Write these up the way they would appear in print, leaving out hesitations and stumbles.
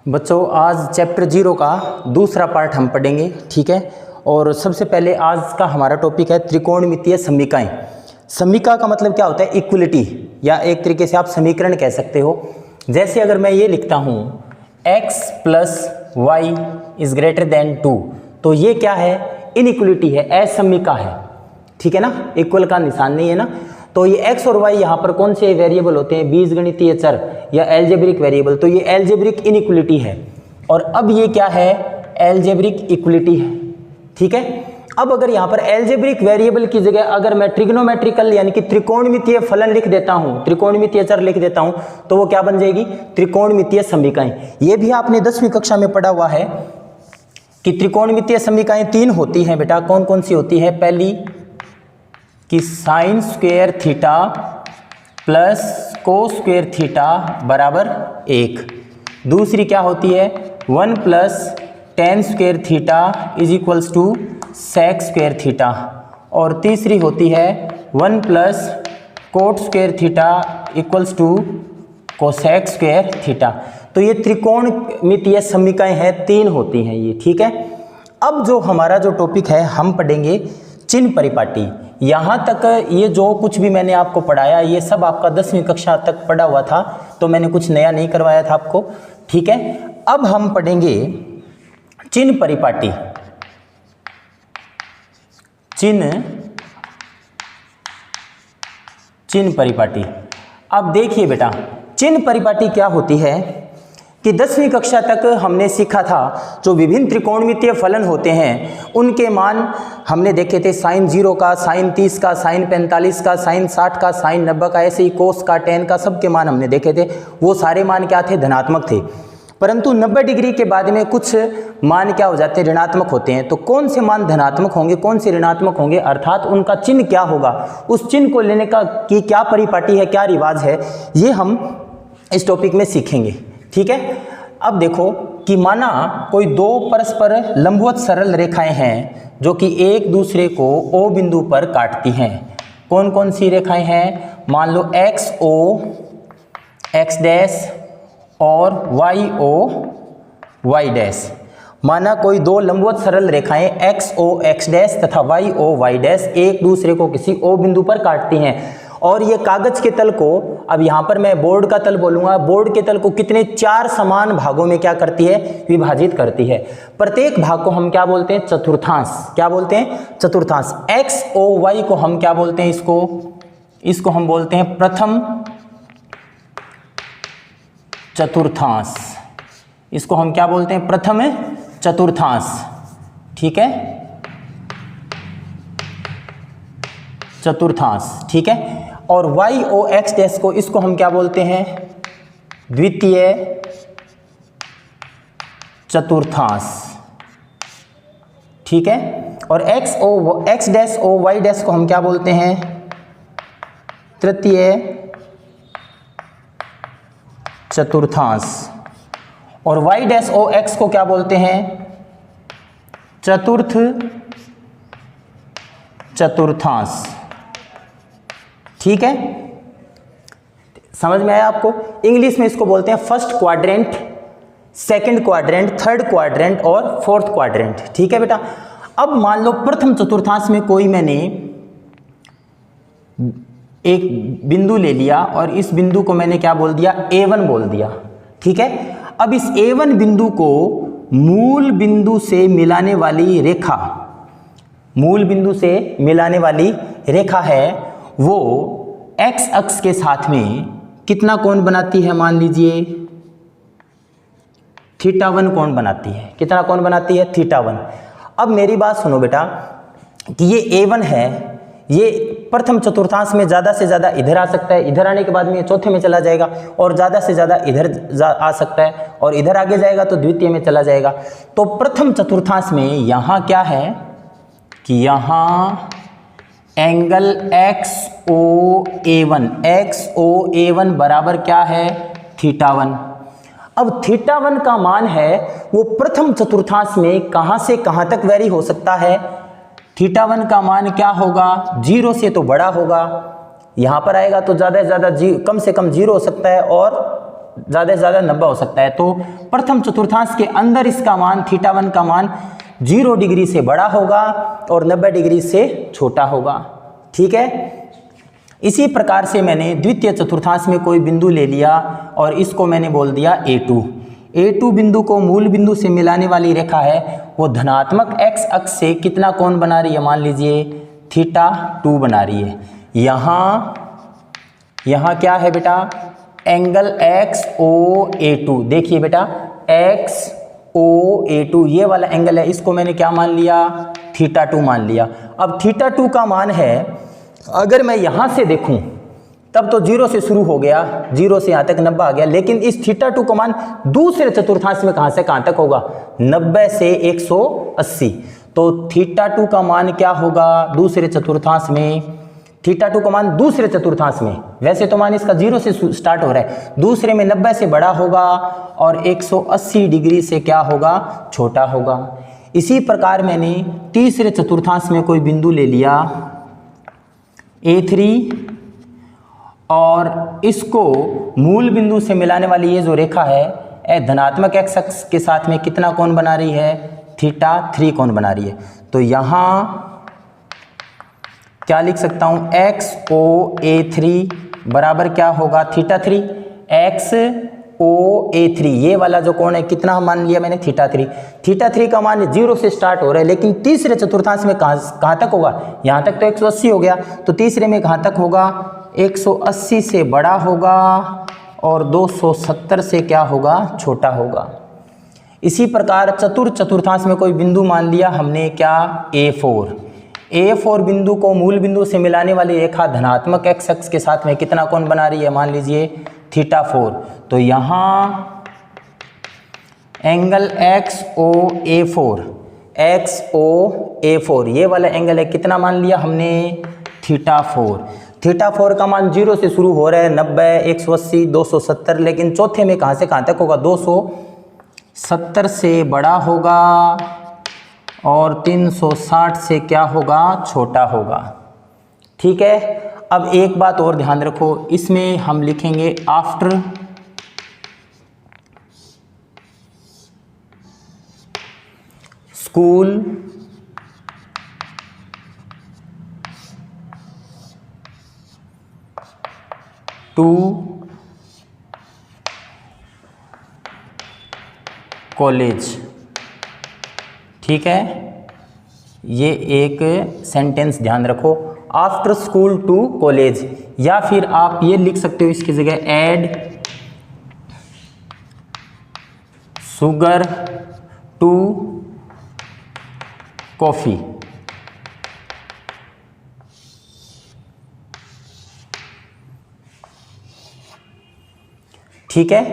बच्चों आज चैप्टर 0 का दूसरा पार्ट हम पढ़ेंगे, ठीक है। और सबसे पहले आज का हमारा टॉपिक है त्रिकोणमितीय समीकरण। समीकरण का मतलब क्या होता है? इक्वलिटी, या एक तरीके से आप समीकरण कह सकते हो। जैसे अगर मैं ये लिखता हूँ x + y > 2, तो ये क्या है? इनइक्वलिटी है, असमीका है, ठीक है ना। इक्वल का निशान नहीं है ना। तो ये x और y यहाँ पर कौन से वेरिएबल होते हैं? बीजगणितीय चर या एल्जेब्रिक वेरिएबल। तो ये एल्जेब्रिक इनइक्वलिटी है। और अब ये क्या है? एल्जेब्रिक इक्वलिटी है, ठीक है। अब अगर यहाँ पर एल्जेब्रिक वेरिएबल की जगह अगर मैं ट्रिग्नोमेट्रिकल यानी कि त्रिकोणमितीय फलन लिख देता हूँ, त्रिकोणमितीय चर लिख देता हूँ, तो वो क्या बन जाएगी? त्रिकोणमितीय समीकरण। ये भी आपने 10वीं कक्षा में पढ़ा हुआ है कि त्रिकोणमितीय समीकरण 3 होती हैं बेटा। कौन कौन सी होती है? पहली कि sin square theta plus cos square theta बराबर 1। दूसरी क्या होती है? 1 + tan square theta = sec square theta. और तीसरी होती है 1 + cot square theta = cosec square theta. तो ये त्रिकोणमितीय समीकरण है, 3 होती हैं ये, ठीक है। अब जो हमारा जो टॉपिक है हम पढ़ेंगे चिन्ह परिपाटी। यहाँ तक ये जो कुछ भी मैंने आपको पढ़ाया ये सब आपका 10वीं कक्षा तक पढ़ा हुआ था, तो मैंने कुछ नया नहीं करवाया था आपको, ठीक है। अब हम पढ़ेंगे चिन्ह परिपाटी। चिन्ह परिपाटी। अब देखिए बेटा, चिन्ह परिपाटी क्या होती है कि 10वीं कक्षा तक हमने सीखा था जो विभिन्न त्रिकोणमितीय फलन होते हैं उनके मान हमने देखे थे। sin 0 का, sin 30 का, sin 45 का, sin 60 का, sin 90 का, ऐसे ही cos का, tan का, सबके मान हमने देखे थे। वो सारे मान क्या थे? धनात्मक थे। परंतु 90 डिग्री के बाद में कुछ मान क्या हो जाते हैं? ऋणात्मक होते हैं। तो कौन से मान धनात्मक होंगे, कौन से ऋणात्मक होंगे, अर्थात उनका चिन्ह क्या होगा, उस चिन्ह को लेने का की क्या परिपाटी है, क्या रिवाज है, ये हम इस टॉपिक में सीखेंगे, ठीक है। अब देखो कि माना कोई दो परस्पर लंबवत सरल रेखाएं हैं जो कि एक दूसरे को O बिंदु पर काटती हैं। कौन कौन सी रेखाएं हैं? मान लो XO X' और YO Y'। माना कोई दो लंबवत सरल रेखाएं XO X' तथा YO Y' एक दूसरे को किसी O बिंदु पर काटती हैं। और ये कागज के तल को, अब यहाँ पर मैं बोर्ड का तल बोलूँगा, बोर्ड के तल को कितने 4 समान भागों में क्या करती है? विभाजित करती है। प्रत्येक भाग को हम क्या बोलते हैं? चतुर्थांश। क्या बोलते हैं? चतुर्थांश। XOY को हम क्या बोलते हैं? इसको हम बोलते हैं प्रथम चतुर्थांश। इसको हम क्या बोलते हैं? प्रथम चतुर्थांश, ठीक है, चतुर्थांश, ठीक है। और YO X' को, इसको हम क्या बोलते हैं? द्वितीय चतुर्थांश, ठीक है। और X', Y' को हम क्या बोलते हैं? तृतीय चतुर्थांश। और Y' को क्या बोलते हैं? चतुर्थ चतुर्थांश, ठीक है। समझ में आया आपको? इंग्लिश में इसको बोलते हैं first quadrant, second quadrant, third quadrant और फोर्थ क्वाड्रेंट, ठीक है बेटा। अब मान लो प्रथम चतुर्थांश में कोई मैंने एक बिंदु ले लिया और इस बिंदु को मैंने क्या बोल दिया? A1 बोल दिया, ठीक है। अब इस A1 बिंदु को मूल बिंदु से मिलाने वाली रेखा, मूल बिंदु से मिलाने वाली रेखा है, वो x अक्ष के साथ में कितना कोण बनाती है? मान लीजिए θ1 कोण बनाती है। कितना कोण बनाती है? θ1। अब मेरी बात सुनो बेटा कि ये A1 है, ये प्रथम चतुर्थांश में ज़्यादा से ज़्यादा इधर आ सकता है, इधर आने के बाद में ये चौथे में चला जाएगा, और ज़्यादा से ज़्यादा इधर आ सकता है, और इधर आगे जाएगा तो द्वितीय में चला जाएगा। तो प्रथम चतुर्थांश में यहाँ क्या है कि यहाँ एंगल XOA1 बराबर क्या है? θ1। अब θ1 का मान है वो प्रथम चतुर्थांश में कहाँ से कहाँ तक वेरी हो सकता है? θ1 का मान क्या होगा? 0 से तो बड़ा होगा, यहाँ पर आएगा तो ज़्यादा से ज़्यादा कम से कम 0 हो सकता है, और ज़्यादा से ज़्यादा 90 हो सकता है। तो प्रथम चतुर्थांश के अंदर इसका मान θ1 का मान 0 डिग्री से बड़ा होगा और 90 डिग्री से छोटा होगा। ठीक है, इसी प्रकार से मैंने द्वितीय चतुर्थांश में कोई बिंदु ले लिया और इसको मैंने बोल दिया A2। A2 बिंदु को मूल बिंदु से मिलाने वाली रेखा है, वो धनात्मक x अक्ष से कितना कोण बना रही है, मान लीजिए θ2 बना रही है। यहाँ क्या है बेटा, एंगल XOA2। देखिए बेटा XOA2 ये वाला एंगल है, इसको मैंने क्या मान लिया, θ2 मान लिया। अब θ2 का मान है, अगर मैं यहाँ से देखूं तब तो 0 से शुरू हो गया, 0 से यहाँ तक 90 आ गया, लेकिन इस θ2 का मान दूसरे चतुर्थांश में कहाँ से कहाँ तक होगा, 90 से 180। तो θ2 का मान क्या होगा दूसरे चतुर्थांश में, θ2 का मान दूसरे चतुर्थांश में, वैसे तो मान इसका 0 से स्टार्ट हो रहा है, दूसरे में 90 से बड़ा होगा और 180 डिग्री से क्या होगा, छोटा होगा। इसी प्रकार मैंने तीसरे चतुर्थांश में कोई बिंदु ले लिया A3 और इसको मूल बिंदु से मिलाने वाली ये जो रेखा है धनात्मक x अक्ष के साथ में कितना कोण बना रही है, θ3 कोण बना रही है। तो यहाँ क्या लिख सकता हूँ, XOA3 बराबर क्या होगा, θ3। XOA3 ये वाला जो कोण है कितना मान लिया मैंने, θ3। θ3 का मान 0 से स्टार्ट हो रहा है, लेकिन तीसरे चतुर्थांश में कहाँ तक होगा, यहाँ तक तो 180 हो गया, तो तीसरे में कहाँ तक होगा, 180 से बड़ा होगा और 270 से क्या होगा, छोटा होगा। इसी प्रकार चतुर्थांश में कोई बिंदु मान लिया हमने क्या, A4 बिंदु को मूल बिंदु से मिलाने वाली रेखा धनात्मक x अक्ष के साथ में कितना कोण बना रही है, मान लीजिए θ4। तो यहाँ एंगल XOA4 ये वाला एंगल है, कितना मान लिया हमने, θ4 का मान 0 से शुरू हो रहा है, 90, 180, 270, लेकिन चौथे में कहाँ से कहाँ तक होगा, 270 से बड़ा होगा और 360 से क्या होगा, छोटा होगा। ठीक है, अब एक बात और ध्यान रखो, इसमें हम लिखेंगे आफ्टर स्कूल टू कॉलेज। ठीक है, ये एक सेंटेंस ध्यान रखो, आफ्टर स्कूल टू कॉलेज, या फिर आप ये लिख सकते हो इसकी जगह ऐड शुगर टू कॉफ़ी। ठीक है,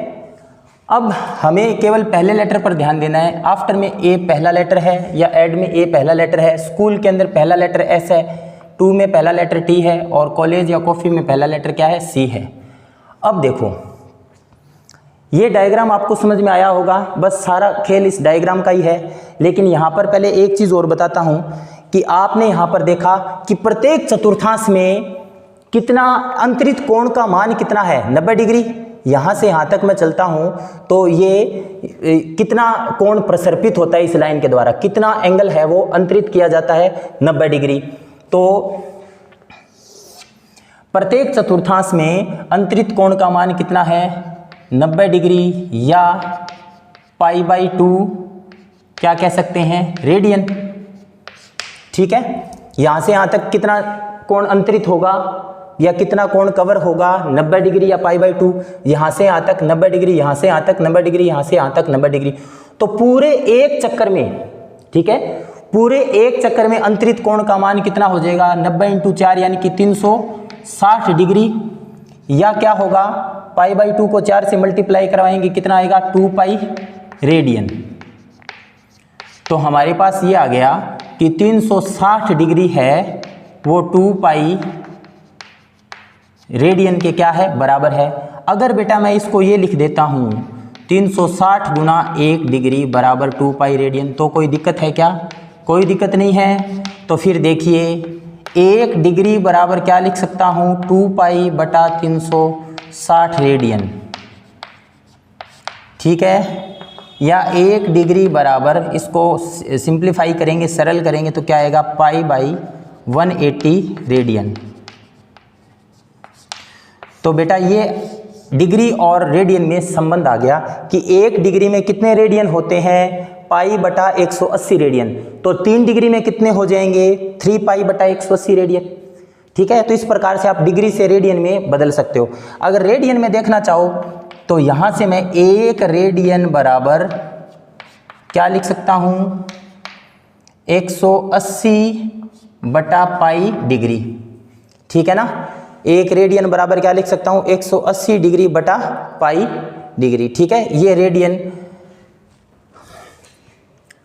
अब हमें केवल पहले लेटर पर ध्यान देना है। आफ्टर में ए पहला लेटर है या ऐड में ए पहला लेटर है, स्कूल के अंदर पहला लेटर एस है, टू में पहला लेटर टी है और कॉलेज या कॉफ़ी में पहला लेटर क्या है, सी है। अब देखो ये डायग्राम आपको समझ में आया होगा, बस सारा खेल इस डायग्राम का ही है। लेकिन यहाँ पर पहले एक चीज़ और बताता हूँ कि आपने यहाँ पर देखा कि प्रत्येक चतुर्थांश में कितना अंतरित कोण का मान कितना है, 90 डिग्री। यहाँ से यहाँ तक मैं चलता हूँ तो ये कितना कोण प्रसर्पित होता है इस लाइन के द्वारा, कितना एंगल है वो अंतरित किया जाता है, 90 डिग्री। तो प्रत्येक चतुर्थांश में अंतरित कोण का मान कितना है, 90 डिग्री या π/2 क्या कह सकते हैं, रेडियन। ठीक है, यहाँ से यहाँ तक कितना कोण अंतरित होगा या कितना कोण कवर होगा, 90 डिग्री या π/2। यहाँ से यहाँ तक 90 डिग्री, यहाँ से यहाँ तक 90 डिग्री, यहाँ से यहाँ तक 90 डिग्री। तो पूरे एक चक्कर में, ठीक है, पूरे एक चक्कर में अंतरित कोण का मान कितना हो जाएगा, 90 × 4 यानी कि 360 डिग्री, या क्या होगा π/2 को 4 से मल्टीप्लाई करवाएंगे कितना आएगा, 2π रेडियन। तो हमारे पास ये आ गया कि 360 डिग्री है वो 2π रेडियन के क्या है, बराबर है। अगर बेटा मैं इसको ये लिख देता हूँ 360 × 1 डिग्री बराबर 2π रेडियन, तो कोई दिक्कत है क्या, कोई दिक्कत नहीं है। तो फिर देखिए 1 डिग्री बराबर क्या लिख सकता हूँ, 2π/360 रेडियन। ठीक है, या 1 डिग्री बराबर, इसको सिंप्लीफाई करेंगे, सरल करेंगे तो क्या आएगा, पाई बाई 180 रेडियन। तो बेटा ये डिग्री और रेडियन में संबंध आ गया कि 1 डिग्री में कितने रेडियन होते हैं, पाई बटा 180 रेडियन। तो 3 डिग्री में कितने हो जाएंगे, 3 पाई बटा 180 रेडियन। ठीक है, तो इस प्रकार से आप डिग्री से रेडियन में बदल सकते हो। अगर रेडियन में देखना चाहो तो यहां से मैं 1 रेडियन बराबर क्या लिख सकता हूं, 180 बटा पाई डिग्री। ठीक है ना, 1 रेडियन बराबर क्या लिख सकता हूं, 180 डिग्री बटा पाई डिग्री। ठीक है, ये रेडियन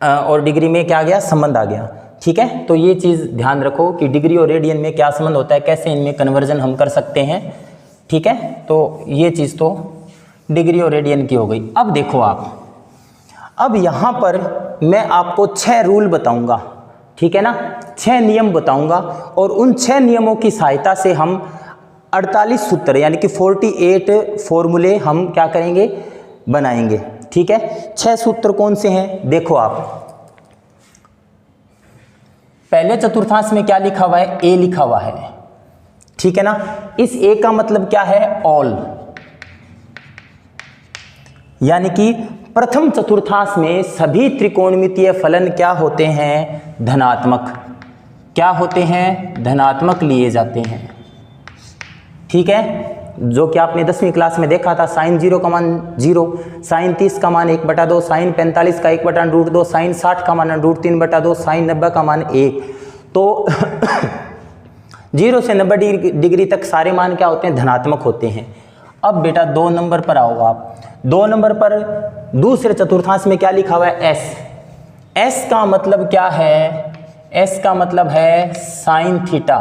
और डिग्री में क्या आ गया, संबंध आ गया। ठीक है, तो ये चीज़ ध्यान रखो कि डिग्री और रेडियन में क्या संबंध होता है, कैसे इनमें कन्वर्जन हम कर सकते हैं। ठीक है, तो ये चीज़ तो डिग्री और रेडियन की हो गई। अब देखो आप, अब यहाँ पर मैं आपको 6 रूल बताऊंगा। ठीक है ना, 6 नियम बताऊंगा और उन 6 नियमों की सहायता से हम 48 सूत्र यानी कि 48 फॉर्मूले हम क्या करेंगे, बनाएंगे। ठीक है, 6 सूत्र कौन से हैं, देखो आप। पहले चतुर्थांश में क्या लिखा हुआ है, ए लिखा हुआ है। ठीक है ना, इस ए का मतलब क्या है, ऑल, यानी कि प्रथम चतुर्थांश में सभी त्रिकोणमितीय फलन क्या होते हैं, धनात्मक। क्या होते हैं, धनात्मक लिए जाते हैं। ठीक है, जो कि आपने 10वीं क्लास में देखा था, साइन 0 का मान 0, साइन 30 का मान 1/2, साइन 45 का 1/√2, साइन 60 का मान √3/2, साइन 90 का मान 1। तो 0 से 90 डिग्री तक सारे मान क्या होते हैं, धनात्मक होते हैं। अब बेटा 2 नंबर पर आओ आप। 2 नंबर पर दूसरे चतुर्थांश में क्या लिखा हुआ है, एस। एस का मतलब क्या है, एस का मतलब है साइन थीटा,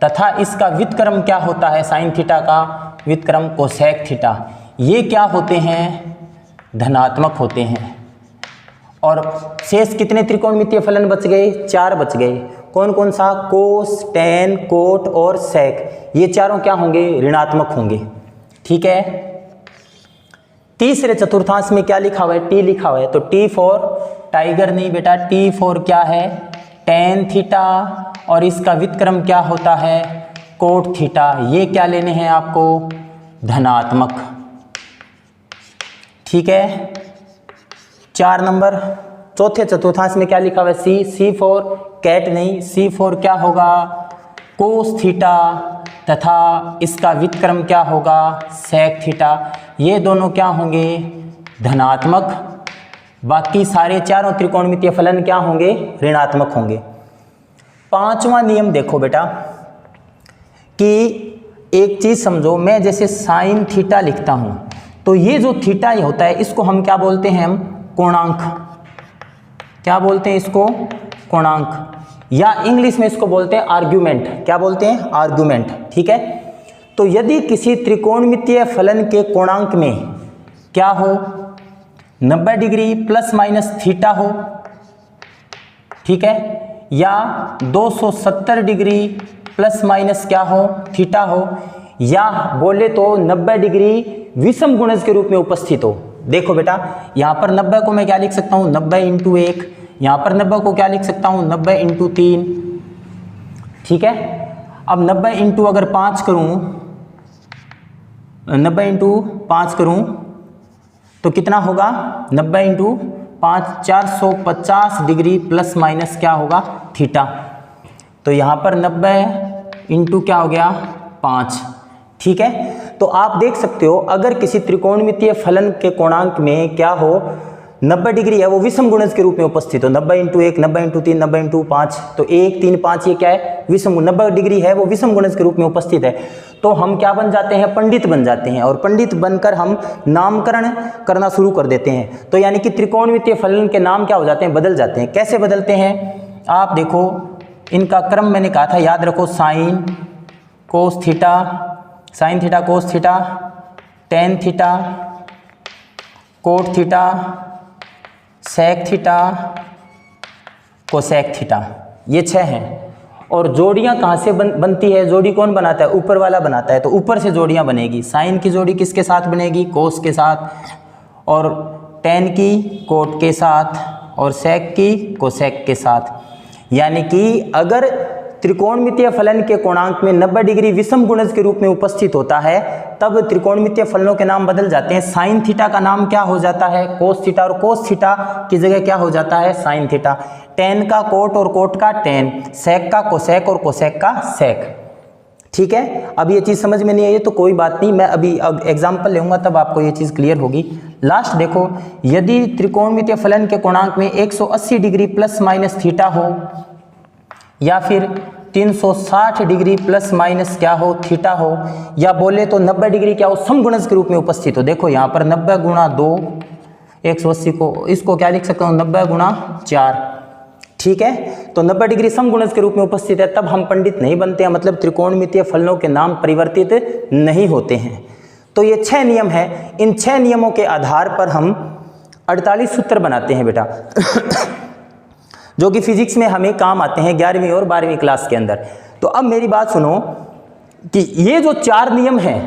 तथा इसका व्युत्क्रम क्या होता है, साइन थीटा का व्युत्क्रम कोसेक थीटा। ये क्या होते हैं, धनात्मक होते हैं। और शेष कितने त्रिकोणमितीय फलन बच गए, 4 बच गए। कौन कौन सा, कोस, टेन, कोट और सेक, ये चारों क्या होंगे, ऋणात्मक होंगे। ठीक है, तीसरे चतुर्थांश में क्या लिखा हुआ है, टी लिखा हुआ है। तो टी फॉर टाइगर नहीं बेटा, टी फॉर क्या है, टेन थीटा, और इसका व्युत्क्रम क्या होता है, कोट थीटा। ये क्या लेने हैं आपको, धनात्मक। ठीक है, 4 नंबर चौथे चतुर्थांश में क्या लिखा हुआ है, सी। सी फॉर कैट नहीं, सी फॉर क्या होगा, कोस थीटा, तथा इसका व्युत्क्रम क्या होगा, सेक थीटा। ये दोनों क्या होंगे, धनात्मक। बाकी सारे चारों त्रिकोणमितीय फलन क्या होंगे, ऋणात्मक होंगे। 5वां नियम देखो बेटा, कि एक चीज समझो, मैं जैसे साइन थीटा लिखता हूं, तो ये जो थीटा होता है इसको हम क्या बोलते हैं, हम कोणांक। क्या बोलते हैं इसको, कोणांक, या इंग्लिश में इसको बोलते हैं आर्ग्यूमेंट। क्या बोलते हैं, आर्ग्यूमेंट। ठीक है, तो यदि किसी त्रिकोणमितीय फलन के कोणांक में क्या हो, 90 डिग्री प्लस माइनस थीटा हो, ठीक है, या 270 डिग्री प्लस माइनस क्या हो, थीटा हो, या बोले तो 90 डिग्री विषम गुणज के रूप में उपस्थित हो। देखो बेटा, यहाँ पर 90 को मैं क्या लिख सकता हूँ, 90 × 1, यहाँ पर 90 को क्या लिख सकता हूँ, 90 × 3। ठीक है, अब 90 × अगर 5 करूँ, 90 × 5 करूँ तो कितना होगा, 90 × 5 450 डिग्री प्लस माइनस क्या होगा, थीटा। तो यहाँ पर 90 × क्या हो गया, 5। ठीक है, तो आप देख सकते हो, अगर किसी त्रिकोणमितीय फलन के कोणांक में क्या हो, 90 डिग्री है, वो विषम गुणज के रूप में उपस्थित हो, 90 × 1, 90 × 3, 90 × 5, तो 1, 3, 5 ये क्या है, विषम। 90 डिग्री है वो विषम गुणज के रूप में उपस्थित है, तो हम क्या बन जाते हैं, पंडित बन जाते हैं, और पंडित बनकर हम नामकरण करना शुरू कर देते हैं। तो यानी कि त्रिकोणमितीय फलन के नाम क्या हो जाते हैं, बदल जाते हैं। कैसे बदलते हैं, आप देखो, इनका क्रम मैंने कहा था, याद रखो, sine cos theta, sine theta cos theta, tan theta cot theta, sec theta cosec theta, ये 6 हैं। और जोड़ियां कहाँ से बनती है, जोड़ी कौन बनाता है, ऊपर वाला बनाता है, तो ऊपर से जोड़ियां बनेगी। साइन की जोड़ी किसके साथ बनेगी, कोस के साथ, और tan की कोट के साथ और sec की कोसेक के साथ। यानी कि अगर त्रिकोणमितीय फलन के कोणांक में 90 डिग्री विषम गुणज के रूप में उपस्थित होता है तब त्रिकोणमितीय फलनों के नाम बदल जाते हैं। साइन थीटा का नाम क्या हो जाता है? कोस थीटा, और कोस थीटा की जगह क्या हो जाता है? Sine theta. टेन का कोट और कोट का टेन, सेक का कोसेक और कोसेक का सेक। ठीक है, अब ये चीज़ समझ में नहीं आई तो कोई बात नहीं, मैं अभी एग्जाम्पल लूँगा तब आपको ये चीज़ क्लियर होगी। लास्ट देखो, यदि त्रिकोणमितीय फलन के कोणांक में 180 डिग्री प्लस माइनस थीटा हो या फिर 360 डिग्री प्लस माइनस क्या हो? थीटा हो, या बोले तो 90 डिग्री क्या हो? समगुणज के रूप में उपस्थित हो। देखो यहाँ पर 90 गुणा 2, 180 को इसको क्या लिख सकता हूँ? 90 गुणा 4। ठीक है, तो 90 डिग्री समगुणज के रूप में उपस्थित है तब हम पंडित नहीं बनते हैं, मतलब त्रिकोणमितीय फलनों के नाम परिवर्तित नहीं होते हैं। तो ये 6 नियम है, इन 6 नियमों के आधार पर हम 48 सूत्र बनाते हैं बेटा जो कि फिजिक्स में हमें काम आते हैं 11वीं और 12वीं क्लास के अंदर। तो अब मेरी बात सुनो कि ये जो 4 नियम हैं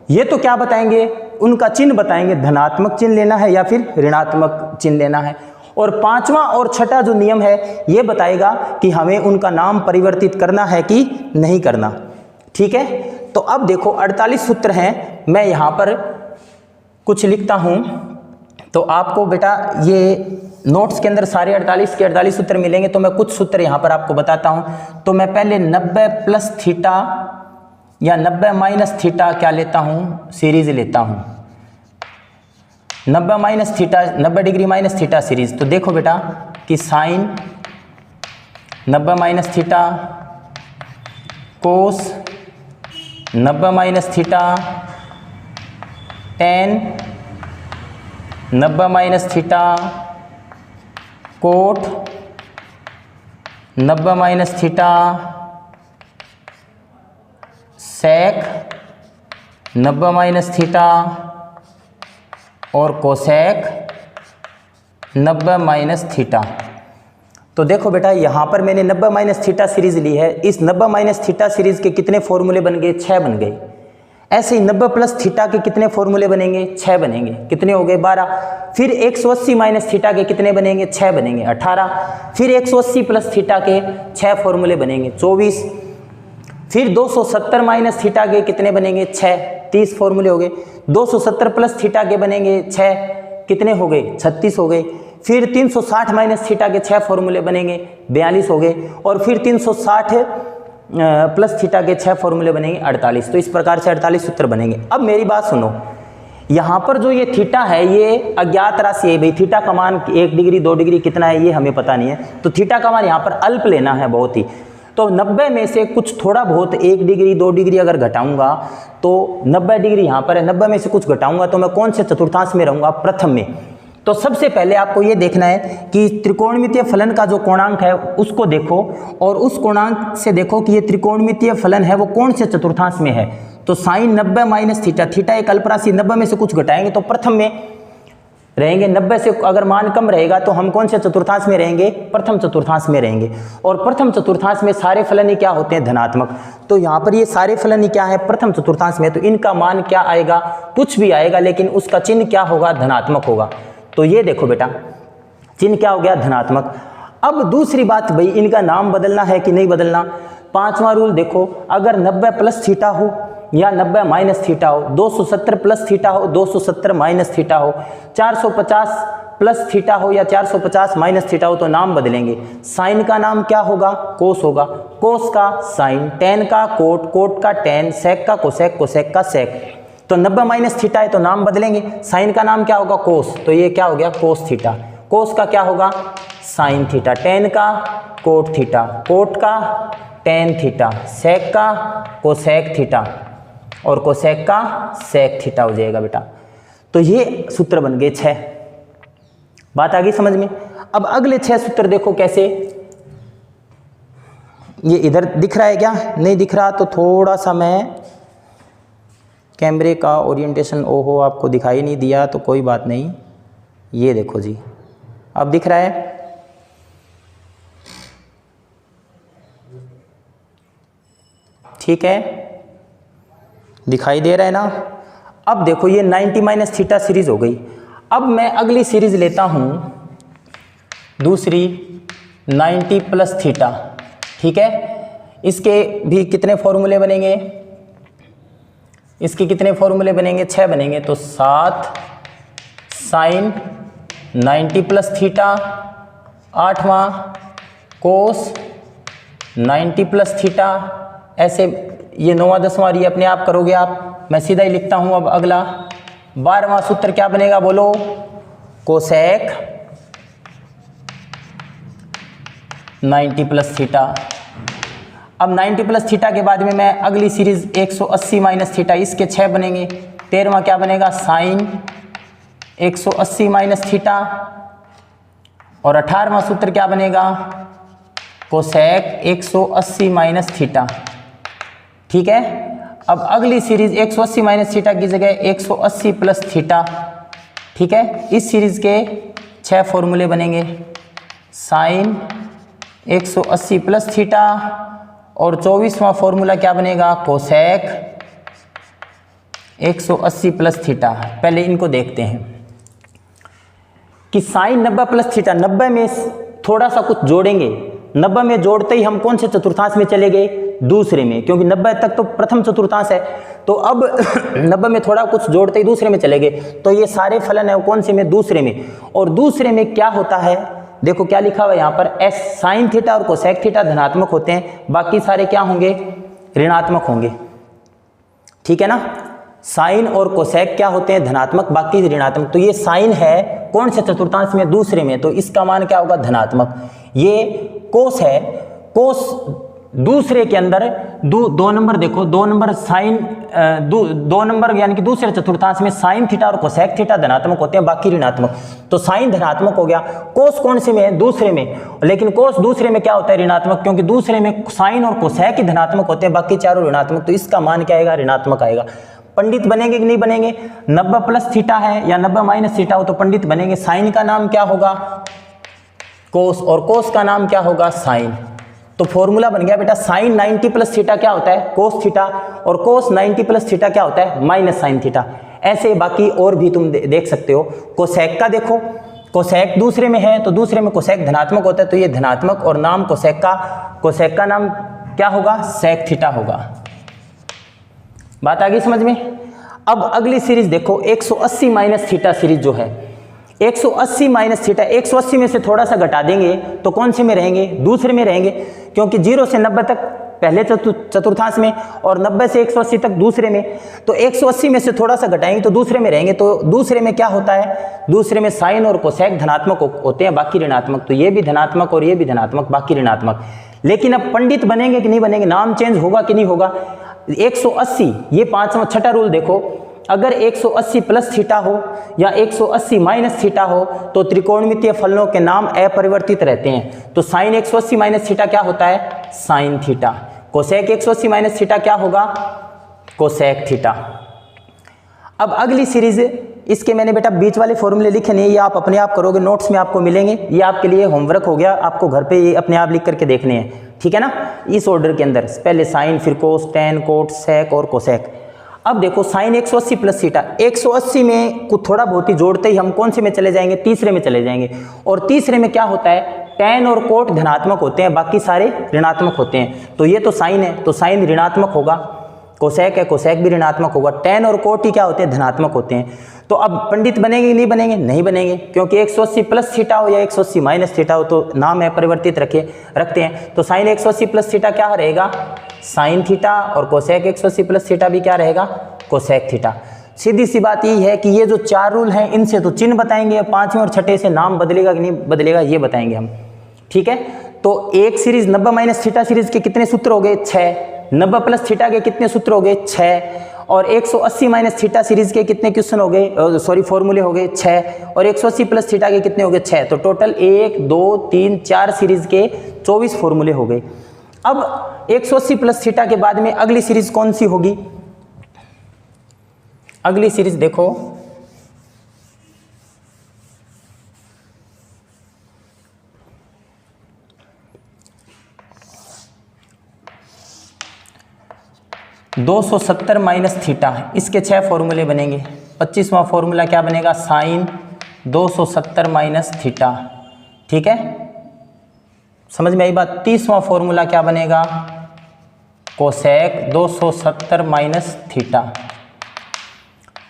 ये तो क्या बताएंगे? उनका चिन्ह बताएंगे, धनात्मक चिन्ह लेना है या फिर ऋणात्मक चिन्ह लेना है। और 5वां और 6ठा जो नियम है ये बताएगा कि हमें उनका नाम परिवर्तित करना है कि नहीं करना। ठीक है, तो अब देखो 48 सूत्र हैं, मैं यहाँ पर कुछ लिखता हूँ तो आपको बेटा ये नोट्स के अंदर सारे 48 के 48 सूत्र मिलेंगे, तो मैं कुछ सूत्र यहाँ पर आपको बताता हूँ। तो मैं पहले 90 प्लस थीटा या 90 माइनस थीटा क्या लेता हूँ? सीरीज लेता हूँ। 90 minus theta, 90 degree minus theta series. तो देखो बेटा कि sine 90 minus theta, cos 90 minus theta, tan 90 minus theta, cot 90 minus theta, sec 90 minus theta और कोसेक 90 माइनस थीटा। तो देखो बेटा यहाँ पर मैंने 90 माइनस थीटा सीरीज ली है, इस 90 माइनस थीटा सीरीज के कितने फॉर्मूले बन गए? 6 बन गए। ऐसे ही 90 प्लस थीटा के कितने फॉर्मूले बनेंगे? 6 बनेंगे। कितने हो गए? 12। फिर 180 माइनस थीटा के कितने बनेंगे? 6 बनेंगे, 18। फिर 180 प्लस थीटा के 6 फॉर्मूले बनेंगे, 24। फिर 270 माइनस थीटा के कितने बनेंगे? 6, 30 फॉर्मूले हो गए। 270 प्लस थीटा के बनेंगे 6, कितने हो गए? 36 हो गए। फिर 360 माइनस थीटा के 6 फॉर्मूले बनेंगे, 42 हो गए। और फिर 360 प्लस थीटा के 6 फॉर्मूले बनेंगे, 48। तो इस प्रकार से 48 सूत्र बनेंगे। अब मेरी बात सुनो, यहाँ पर जो ये थीटा है ये अज्ञात राशि है भाई। थीटा का मान 1 डिग्री 2 डिग्री कितना है ये हमें पता नहीं है, तो थीटा का मान यहाँ पर अल्प लेना है बहुत ही। तो 90 में से कुछ थोड़ा बहुत 1 डिग्री 2 डिग्री अगर घटाऊंगा तो 90 डिग्री यहाँ पर है, 90 में से कुछ घटाऊंगा तो मैं कौन से चतुर्थांश में रहूँगा? प्रथम में। तो सबसे पहले आपको ये देखना है कि त्रिकोणमितीय फलन का जो कोणांक है उसको देखो, और उस कोणांक से देखो कि ये त्रिकोणमितीय फलन है वो कौन से चतुर्थांश में है। तो साइन 90 माइनस थीटा, थीटा एक अल्प राशि, 90 में से कुछ घटाएंगे तो प्रथम में रहेंगे। 90 से अगर मान कम रहेगा तो हम कौन से चतुर्थांश में रहेंगे? प्रथम चतुर्थांश में रहेंगे। और प्रथम चतुर्थांश में सारे फलन ही क्या होते हैं? धनात्मक। तो यहाँ पर ये सारे फलन ही क्या है? प्रथम चतुर्थांश में। तो इनका मान क्या आएगा? कुछ भी आएगा, लेकिन उसका चिन्ह क्या होगा? धनात्मक होगा। तो ये देखो बेटा चिन्ह क्या हो गया? धनात्मक। अब दूसरी बात भाई, इनका नाम बदलना है कि नहीं बदलना? 5वां रूल देखो, अगर 90 प्लस थीटा हो या 90 माइनस थीटा हो, 270 प्लस थीटा हो, 270 माइनस थीटा हो, 450 प्लस थीटा हो या 450 माइनस थीटा हो, तो नाम बदलेंगे। साइन का नाम क्या होगा? कोस होगा, कोस का साइन, टेन का कोट, कोट का टेन, सेक का कोसेक, कोसेक का सेक। तो 90 माइनस थीटा है तो नाम बदलेंगे। साइन का नाम क्या होगा? कोस, तो ये क्या हो गया? Cos theta. कोस का क्या होगा? Sine theta. टेन का कोट थीटा, कोट का टेन थीटा, सेक का कोसेक थीटा और कोसेक का सेक थीटा हो जाएगा बेटा। तो ये सूत्र बन गए 6। बात आ गई समझ में? अब अगले 6 सूत्र देखो कैसे। ये इधर दिख रहा है क्या? नहीं दिख रहा तो थोड़ा सा मैं कैमरे का ओरिएंटेशन, ओहो आपको दिखाई नहीं दिया तो कोई बात नहीं। ये देखो जी, अब दिख रहा है? ठीक है, दिखाई दे रहा है ना? अब देखो ये 90 माइनस थीटा सीरीज हो गई। अब मैं अगली सीरीज लेता हूँ दूसरी 90 प्लस थीटा, ठीक है। इसके भी कितने फॉर्मूले बनेंगे, इसके कितने फॉर्मूले बनेंगे, 6 बनेंगे। तो 7 साइन 90 प्लस थीटा, 8वां कोस 90 प्लस थीटा, ऐसे ये 9वां 10वां ये अपने आप करोगे आप। मैं सीधा ही लिखता हूँ अब अगला 12वां सूत्र क्या बनेगा बोलो, कोसेक 90 प्लस थीटा। अब 90 प्लस थीटा के बाद में मैं अगली सीरीज 180 माइनस थीटा, इसके 6 बनेंगे। 13वां क्या बनेगा, साइन 180 माइनस थीटा। और 18वां सूत्र क्या बनेगा, कोसेक 180 माइनस थीटा, ठीक है। अब अगली सीरीज 180 माइनस थीटा की जगह 180 प्लस थीटा, ठीक है। इस सीरीज के 6 फॉर्मूले बनेंगे, साइन 180 प्लस थीटा। और 24वां फॉर्मूला क्या बनेगा, कोसेक 180 प्लस थीटा। पहले इनको देखते हैं कि साइन 90 प्लस थीटा, 90 में थोड़ा सा कुछ जोड़ेंगे। 90 में जोड़ते ही हम कौन से चतुर्थांश में चले गए, दूसरे में, क्योंकि 90 तक तो प्रथम चतुर्थांश है। तो अब 90 में थोड़ा कुछ जोड़ते ही दूसरे में चले गए, तो ये सारे फलन है कौन से में, दूसरे में। और दूसरे में क्या होता है, देखो क्या लिखा हुआ है यहाँ पर, एस साइन थीटा और कोसेक थीटा धनात्मक होते हैं, बाकी सारे क्या होंगे, ऋणात्मक होंगे, ठीक है ना। साइन और कोसेक क्या होते हैं, धनात्मक, बाकी ऋणात्मक। तो ये साइन है कौन से चतुर्थांश में, दूसरे में, तो इसका मान क्या होगा, धनात्मक। ये कोस है, कोस दूसरे के अंदर दो नंबर देखो, 2 नंबर साइन, 2 नंबर यानी कि दूसरे चतुर्थांश में साइन थीटा और कोसेक थीटा धनात्मक होते हैं, बाकी ऋणात्मक। तो साइन धनात्मक हो गया। कोस कौन से में है, दूसरे में, लेकिन कोस दूसरे में क्या होता है, ऋणात्मक, क्योंकि दूसरे में साइन और कोसेक ही धनात्मक होते हैं, बाकी चारों ऋणात्मक। तो इसका मान क्या आएगा, ऋणात्मक आएगा। पंडित बनेंगे कि नहीं बनेंगे, 90 प्लस थीटा है या 90 माइनस थीटा हो तो पंडित बनेंगे। साइन का नाम क्या होगा, कोस, और कोस का नाम क्या होगा, साइन। तो फॉर्मूला बन गया बेटा, साइन 90 प्लस थीटा क्या होता है, कोस थीटा, और कोस 90 प्लस थीटा क्या होता है, माइनस साइन थीटा। ऐसे बाकी और भी तुम देख सकते हो। कोसेक का देखो, कोसेक दूसरे में है तो दूसरे में कोसेक धनात्मक होता है, तो ये धनात्मक, और नाम कोसेक का नाम क्या होगा, सेक थीटा होगा। बात आ गई समझ में। अब अगली सीरीज देखो, 180 माइनस थीटा सीरीज जो है, 180 माइनस थीटा, 180 में से थोड़ा सा घटा देंगे तो कौन से में रहेंगे, दूसरे में रहेंगे, क्योंकि 0 से 90 तक पहले चतुर्थांश में और 90 से 180 तक दूसरे में। तो 180 में से थोड़ा सा घटाएंगे तो दूसरे में रहेंगे। तो दूसरे में क्या होता है, दूसरे में साइन और कोसेक धनात्मक होते हैं, बाकी ऋणात्मक। तो ये भी धनात्मक और ये भी धनात्मक, बाकी ऋणात्मक। लेकिन अब पंडित बनेंगे कि नहीं बनेंगे, नाम चेंज होगा कि नहीं होगा। 180 ये 5वां 6ठा रूल देखो, अगर 180 प्लस थीटा हो या 180 माइनस थीटा हो तो त्रिकोणमितीय फलनों के नाम अपरिवर्तित रहते हैं। तो साइन 180 माइनस थीटा क्या होता है, sine theta. Cosec 180 minus theta क्या होगा, कोसेक थीटा। अब अगली सीरीज, इसके मैंने बेटा बीच वाले फॉर्मूले लिखे नहीं, ये आप अपने आप करोगे, नोट्स में आपको मिलेंगे। ये आपके लिए होमवर्क हो गया, आपको घर पे ये अपने आप लिख करके देखने हैं, ठीक है ना। इस ऑर्डर के अंदर पहले साइन, फिर कोस, टेन, कोट, सेक और कोसेक। अब देखो साइन 180 प्लस थीटा, 180 में कुछ थोड़ा बहुत ही जोड़ते ही हम कौन से में चले जाएंगे, तीसरे में चले जाएंगे। और तीसरे में क्या होता है, टेन और कोट धनात्मक होते हैं, बाकी सारे ऋणात्मक होते हैं। तो ये तो साइन है, तो साइन ऋणात्मक होगा। कोसेक है, कोसेक भी ऋणात्मक होगा। टेन और कोट ही क्या होते हैं, धनात्मक होते हैं। तो अब पंडित बनेंगे कि नहीं बनेंगे, नहीं बनेंगे, क्योंकि 180 प्लस थीटा हो या 180 माइनस थीटा हो तो नाम है परिवर्तित रखते हैं। तो साइन 180 प्लस थीटा क्या रहेगा, साइन थीटा, और कोसेक 180 प्लस थीटा भी क्या रहेगा, कोसेक थीटा। सीधी सी बात यही है कि ये जो 4 रूल हैं इनसे तो चिन्ह बताएंगे, 5वें और 6ठे से नाम बदलेगा कि नहीं बदलेगा ये बताएंगे हम, ठीक है। तो एक सीरीज 90 माइनस थीटा सीरीज के कितने सूत्र हो गए, 6। 90 प्लस थीटा के कितने सूत्र हो गए, 6। और 180 माइनस थीटा सीरीज के कितने क्वेश्चन हो गए, सॉरी फॉर्मूले हो गए 6। और 180 प्लस थीटा के कितने हो गए, 6। तो टोटल 1 2 3 4 सीरीज के 24 फॉर्मूले हो गए। अब 180 प्लस थीटा के बाद में अगली सीरीज कौन सी होगी, अगली सीरीज देखो, दो 270 माइनस थीटा, इसके 6 फॉर्मूले बनेंगे। 25वां फॉर्मूला क्या बनेगा, साइन 270 माइनस थीटा। ठीक है, समझ में आई बात। 30वां फॉर्मूला क्या बनेगा, कोसेक 270 माइनस थीटा।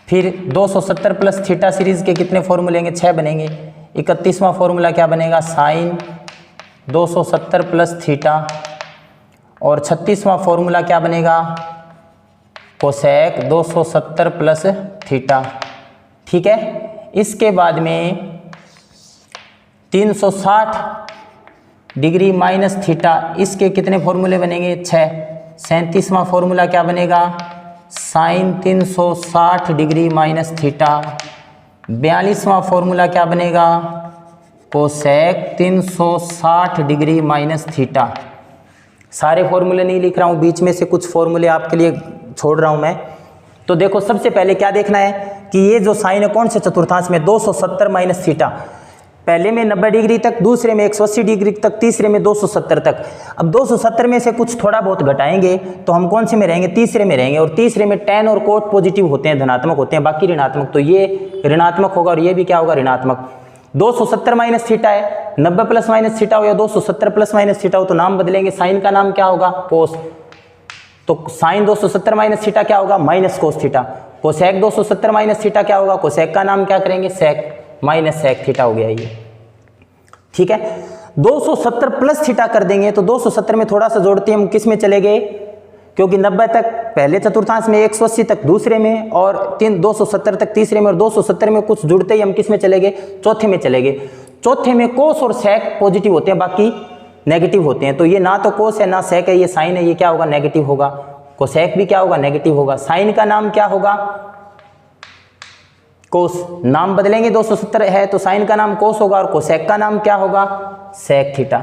फिर 270 प्लस थीटा सीरीज के कितने फॉर्मूले होंगे, 6 बनेंगे। 31वां फॉर्मूला क्या बनेगा, साइन 270 प्लस थीटा। और 36वां फॉर्मूला क्या बनेगा, कोसेक 270 प्लस थीटा। ठीक है, इसके बाद में 360 डिग्री माइनस थीटा, इसके कितने फॉर्मूले बनेंगे, 6। 37वां फॉर्मूला क्या बनेगा, साइन 360 डिग्री माइनस थीटा। 42वां फॉर्मूला क्या बनेगा, कोसेक 360 डिग्री माइनस थीटा। सारे फॉर्मूले नहीं लिख रहा हूँ, बीच में से कुछ फॉर्मूले आपके लिए छोड़ रहा हूँ मैं। तो देखो सबसे पहले क्या देखना है कि ये जो साइन है कौन से चतुर्थांश में, 270 माइनस थीटा। पहले में 90 डिग्री तक, दूसरे में 180 डिग्री तक, तीसरे में 270 तक। अब 270 में से कुछ थोड़ा बहुत घटाएंगे तो हम कौन से में रहेंगे, तीसरे में रहेंगे। और तीसरे में tan और कोट पॉजिटिव होते हैं, धनात्मक होते हैं, बाकी ऋणात्मक। तो ये ऋणात्मक होगा और ये भी क्या होगा, ऋणात्मक। 270 माइनस थीटा है, 90 प्लस माइनस थीटा हो या 270 प्लस माइनस थीटा हो तो नाम बदलेंगे। साइन का नाम क्या होगा, कोस। तो साइन 270 माइनस थीटा क्या होगा, minus cos theta. Cosec 270 minus theta क्या होगा, कोसेक का नाम क्या करेंगे, सेक, माइनस सेक थीटा हो गया ये। ठीक है, 270 प्लस थीटा कर देंगे तो 270 में थोड़ा सा जोड़ते हैं हम, किस में चले गए, क्योंकि 90 तक पहले चतुर्थांश में, 180 तक दूसरे में, और 270 तक तीसरे में, और 270 में कुछ जुड़ते ही हम किस में चले गए, चौथे में चले गए। चौथे में कोस और सेक पॉजिटिव होते हैं, बाकी नेगेटिव होते हैं। तो ये ना तो कोस है ना सेक है, ये साइन है, ये क्या होगा, नेगेटिव होगा। कोसेक भी क्या होगा, नेगेटिव होगा। साइन का नाम क्या होगा, कोस। नाम बदलेंगे, 270 है तो साइन का नाम कोस होगा और कोसेक का नाम क्या होगा, सेक थीटा।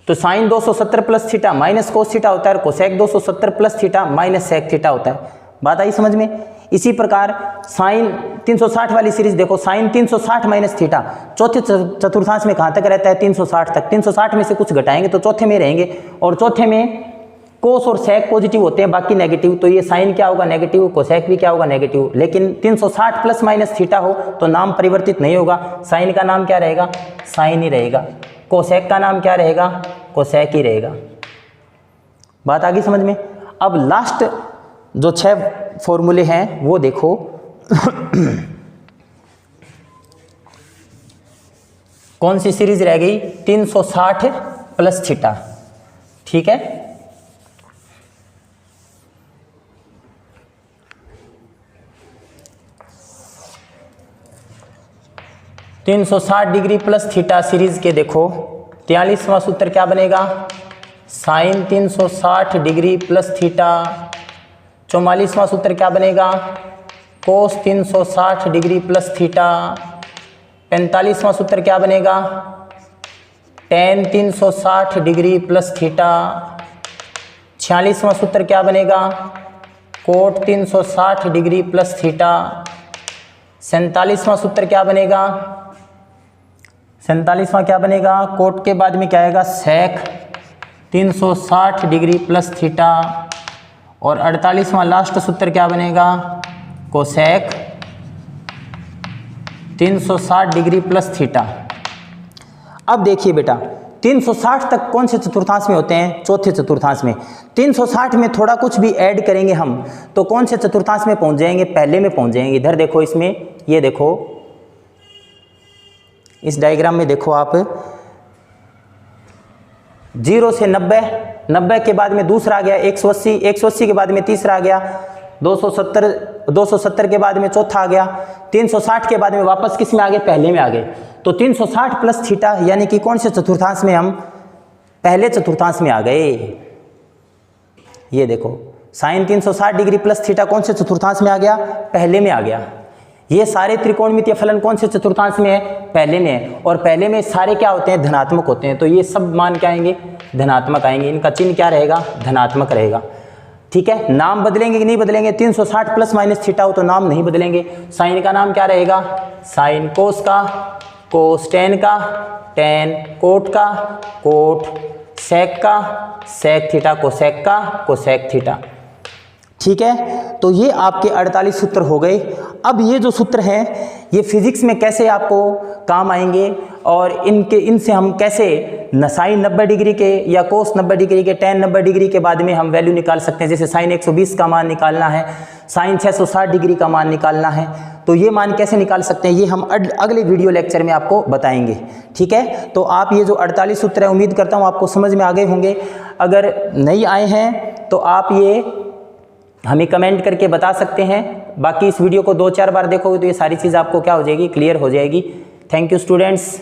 तो sine 270 plus theta minus cos theta होता है और cosec 270 plus theta minus sec theta होता है। बात आई समझ में। इसी प्रकार साइन 360 वाली सीरीज देखो, साइन 360 माइनस थीटा चौथे चतुर्थांश में कहाँ तक रहता है, 360 तक। 360 में से कुछ घटाएंगे तो चौथे में रहेंगे, और चौथे में कोस और सेक पॉजिटिव होते हैं, बाकी नेगेटिव। तो ये साइन क्या होगा, नेगेटिव। कोसेक भी क्या होगा, नेगेटिव। लेकिन 360 प्लस माइनस थीटा हो तो नाम परिवर्तित नहीं होगा, साइन का नाम क्या रहेगा, साइन ही रहेगा। कोसेक का नाम क्या रहेगा, कोसेक ही रहेगा। बात आ गई समझ में। अब लास्ट जो 6 फॉर्मूले हैं वो देखो। कौन सी सीरीज रह गई, 360 प्लस थीटा। ठीक है, तीन 360 डिग्री प्लस थीटा सीरीज के देखो 43वां सूत्र क्या बनेगा, साइन 360 डिग्री प्लस थीटा। 44वां सूत्र क्या बनेगा, कोस 360 डिग्री प्लस थीटा। 45वां सूत्र क्या बनेगा, tan 360 डिग्री प्लस थीटा। 46वां सूत्र क्या बनेगा, कोट 360 डिग्री प्लस थीटा। 47वां सूत्र क्या बनेगा, 47वां क्या बनेगा, कोट के बाद में क्या आएगा, सेक 360 डिग्री प्लस थीटा। और 48वां लास्ट सूत्र क्या बनेगा, कोसेक 360 डिग्री प्लस थीटा। अब देखिए बेटा, 360 तक कौन से चतुर्थांश में होते हैं, चौथे चतुर्थांश में। 360 में थोड़ा कुछ भी ऐड करेंगे हम तो कौन से चतुर्थांश में पहुंच जाएंगे, पहले में पहुंच जाएंगे। इधर देखो, इसमें ये देखो, इस डायग्राम में देखो आप, 0 से 90, 90 के बाद में दूसरा आ गया 180, 180 के बाद में तीसरा आ गया 270, 270 के बाद में चौथा आ गया, 360 के बाद में वापस किस में आ गए, पहले में आ गए। तो 360 प्लस थीटा यानी कि कौन से चतुर्थांश में, हम पहले चतुर्थांश में आ गए। ये देखो, साइन 360 डिग्री प्लस थीटा कौन से चतुर्थांश में आ गया, पहले में आ गया। ये सारे त्रिकोणमितीय फलन कौन से चतुर्थांश में है, पहले में है। और पहले में सारे क्या होते हैं, धनात्मक होते हैं। तो ये सब मान क्या आएंगे, धनात्मक आएंगे। इनका चिन्ह क्या रहेगा, धनात्मक रहेगा। ठीक है, नाम बदलेंगे कि नहीं बदलेंगे, 360 प्लस माइनस थीटा हो तो नाम नहीं बदलेंगे। साइन का नाम क्या रहेगा, साइन। कोस का कोस, टेन का टेन, कोट का कोट, सेक का सेक थीटा, कोसेक का कोसेक थीटा। ठीक है। तो ये आपके 48 सूत्र हो गए। अब ये जो सूत्र हैं ये फिजिक्स में कैसे आपको काम आएंगे और इनसे हम कैसे साइन 90 डिग्री के या कोस 90 डिग्री के tan 90 डिग्री के बाद में हम वैल्यू निकाल सकते हैं। जैसे साइन 120 का मान निकालना है, साइन 660 डिग्री का मान निकालना है, तो ये मान कैसे निकाल सकते हैं ये हम अगले वीडियो लेक्चर में आपको बताएंगे। ठीक है, तो आप ये जो 48 सूत्र है उम्मीद करता हूँ आपको समझ में आ गए होंगे। अगर नहीं आए हैं तो आप ये हमें कमेंट करके बता सकते हैं। बाकी इस वीडियो को 2-4 बार देखोगे तो ये सारी चीज़ आपको क्या हो जाएगी, क्लियर हो जाएगी। Thank you students.